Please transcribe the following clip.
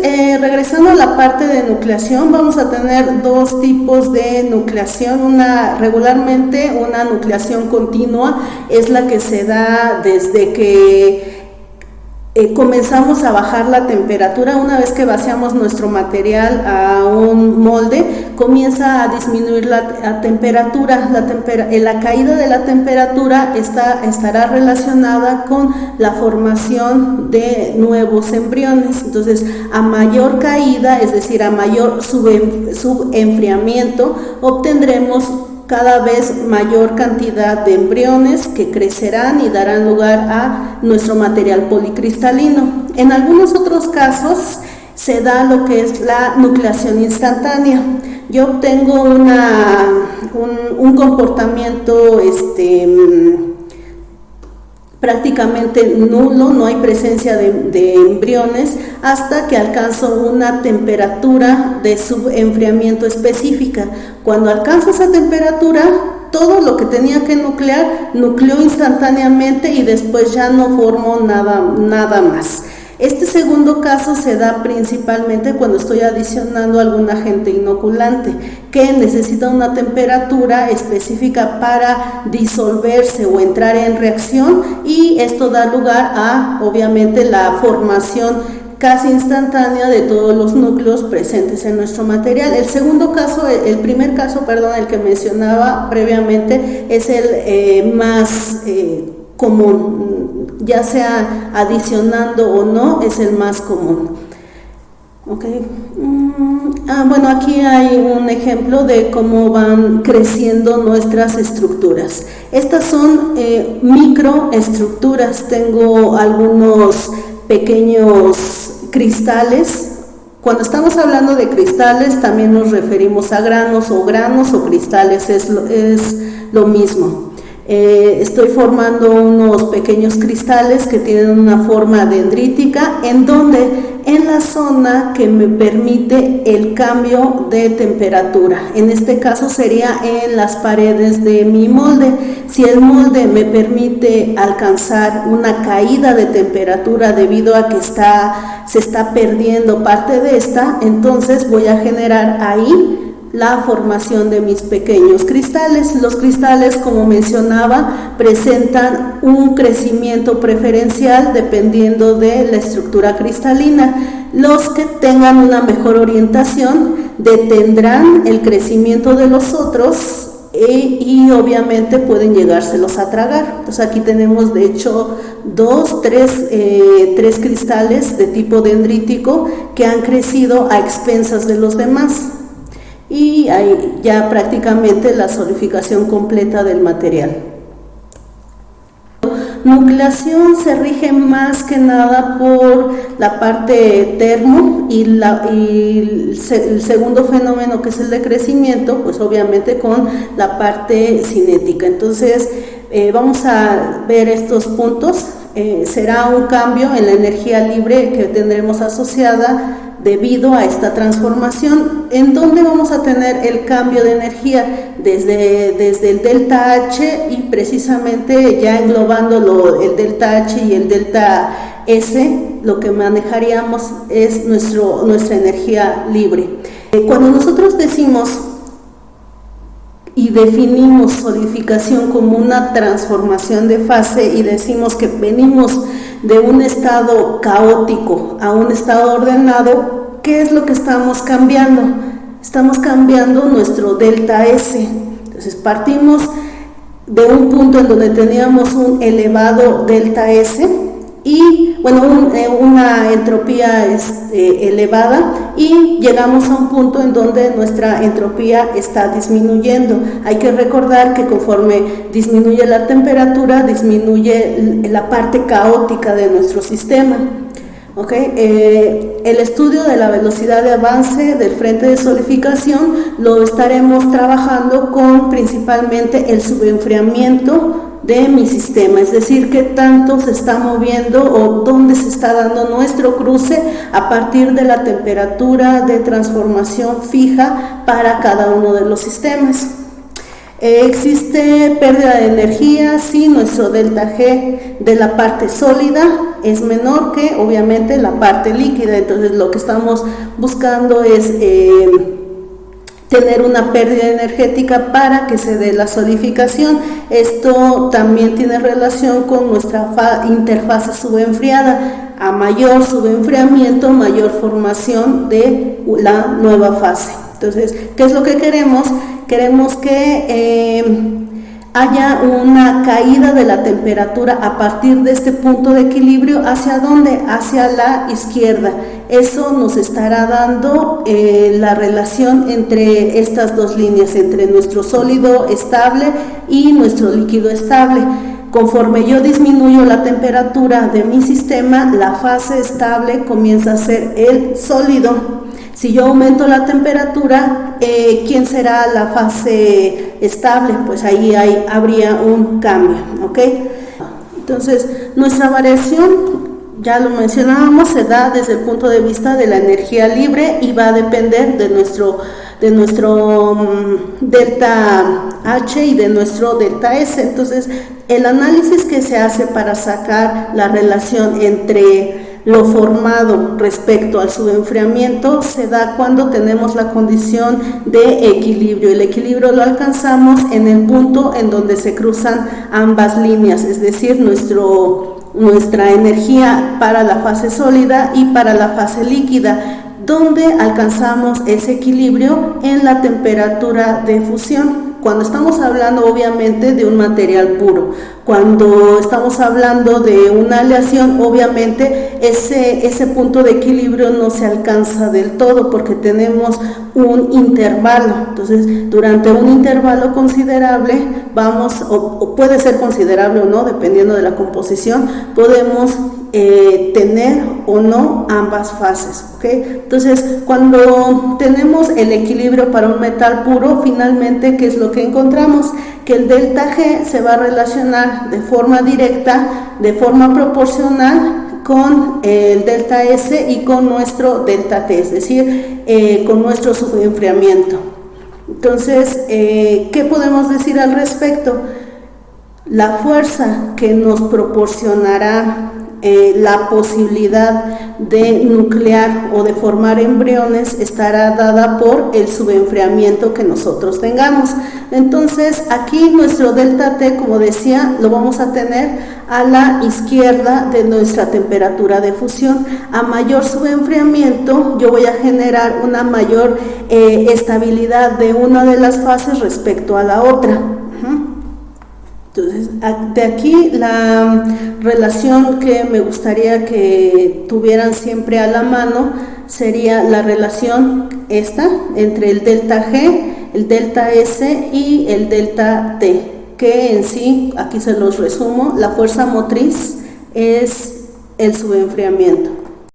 regresando a la parte de nucleación, vamos a tener dos tipos de nucleación. Regularmente una nucleación continua es la que se da desde que comenzamos a bajar la temperatura. Una vez que vaciamos nuestro material a un molde, comienza a disminuir la temperatura. La caída de la temperatura estará relacionada con la formación de nuevos embriones. Entonces, a mayor caída, es decir, a mayor subenfriamiento, obtendremos cada vez mayor cantidad de embriones que crecerán y darán lugar a nuestro material policristalino. En algunos otros casos se da lo que es la nucleación instantánea. Yo obtengo un comportamiento prácticamente nulo, no hay presencia de embriones hasta que alcanzo una temperatura de subenfriamiento específica. Cuando alcanzo esa temperatura, todo lo que tenía que nuclear, nucleó instantáneamente y después ya no formo nada más. Este segundo caso se da principalmente cuando estoy adicionando algún agente inoculante que necesita una temperatura específica para disolverse o entrar en reacción, y esto da lugar a, obviamente, la formación casi instantánea de todos los núcleos presentes en nuestro material. El primer caso, el que mencionaba previamente, es el más común, ya sea adicionando o no, es el más común. Okay. Bueno, aquí hay un ejemplo de cómo van creciendo nuestras estructuras. Estas son microestructuras. Tengo algunos pequeños cristales. Cuando estamos hablando de cristales, también nos referimos a granos o cristales, es lo mismo. Estoy formando unos pequeños cristales que tienen una forma dendrítica, en la zona que me permite el cambio de temperatura. En este caso sería en las paredes de mi molde. Si el molde me permite alcanzar una caída de temperatura debido a que se está perdiendo parte de esta, entonces voy a generar ahí la formación de mis pequeños cristales. Los cristales, como mencionaba, presentan un crecimiento preferencial dependiendo de la estructura cristalina. Los que tengan una mejor orientación detendrán el crecimiento de los otros y obviamente pueden llegárselos a tragar. Entonces aquí tenemos de hecho tres cristales de tipo dendrítico que han crecido a expensas de los demás. Y hay ya prácticamente la solidificación completa del material. Nucleación se rige más que nada por la parte termo y el segundo fenómeno, que es el de crecimiento, pues obviamente con la parte cinética. Entonces vamos a ver estos puntos. Será un cambio en la energía libre que tendremos asociada debido a esta transformación. ¿En dónde vamos a tener el cambio de energía? Desde el delta H, y precisamente ya englobándolo el delta H y el delta S, lo que manejaríamos es nuestra energía libre. Cuando nosotros decimos y definimos solidificación como una transformación de fase y decimos que venimos de un estado caótico a un estado ordenado, ¿qué es lo que estamos cambiando? Estamos cambiando nuestro delta S. Entonces partimos de un punto en donde teníamos un elevado delta S y una entropía elevada, y llegamos a un punto en donde nuestra entropía está disminuyendo. Hay que recordar que conforme disminuye la temperatura, disminuye la parte caótica de nuestro sistema. El estudio de la velocidad de avance del frente de solidificación lo estaremos trabajando con principalmente el subenfriamiento de mi sistema, es decir, qué tanto se está moviendo o dónde se está dando nuestro cruce a partir de la temperatura de transformación fija para cada uno de los sistemas. ¿Existe pérdida de energía? Sí, nuestro delta G de la parte sólida es menor que obviamente la parte líquida, entonces lo que estamos buscando es tener una pérdida energética para que se dé la solidificación. Esto también tiene relación con nuestra interfase subenfriada. A mayor subenfriamiento, mayor formación de la nueva fase. Entonces, ¿qué es lo que queremos? Queremos que haya una caída de la temperatura a partir de este punto de equilibrio. ¿Hacia dónde? Hacia la izquierda. Eso nos estará dando la relación entre estas dos líneas, entre nuestro sólido estable y nuestro líquido estable. Conforme yo disminuyo la temperatura de mi sistema, la fase estable comienza a ser el sólido. Si yo aumento la temperatura, ¿quién será la fase estable? Pues ahí habría un cambio, ¿ok? Entonces, nuestra variación, ya lo mencionábamos, se da desde el punto de vista de la energía libre y va a depender de nuestro delta H y de nuestro delta S. Entonces, el análisis que se hace para sacar la relación entre lo formado respecto al subenfriamiento se da cuando tenemos la condición de equilibrio. El equilibrio lo alcanzamos en el punto en donde se cruzan ambas líneas, es decir, nuestra energía para la fase sólida y para la fase líquida, donde alcanzamos ese equilibrio en la temperatura de fusión. Cuando estamos hablando obviamente de un material puro, cuando estamos hablando de una aleación, obviamente ese punto de equilibrio no se alcanza del todo porque tenemos un intervalo. Entonces, durante un intervalo considerable, o puede ser considerable o no, dependiendo de la composición, podemos tener o no ambas fases, ¿ok? Entonces, cuando tenemos el equilibrio para un metal puro, finalmente, ¿qué es lo que encontramos? Que el delta G se va a relacionar de forma directa, de forma proporcional con el delta S y con nuestro delta T, es decir, con nuestro subenfriamiento. Entonces, ¿qué podemos decir al respecto? La fuerza que nos proporcionará la posibilidad de nuclear o de formar embriones estará dada por el subenfriamiento que nosotros tengamos. Entonces, aquí nuestro delta T, como decía, lo vamos a tener a la izquierda de nuestra temperatura de fusión. A mayor subenfriamiento, yo voy a generar una mayor estabilidad de una de las fases respecto a la otra. Entonces, de aquí la relación que me gustaría que tuvieran siempre a la mano sería la relación esta entre el delta G, el delta S y el delta T, que en sí, aquí se los resumo, la fuerza motriz es el subenfriamiento.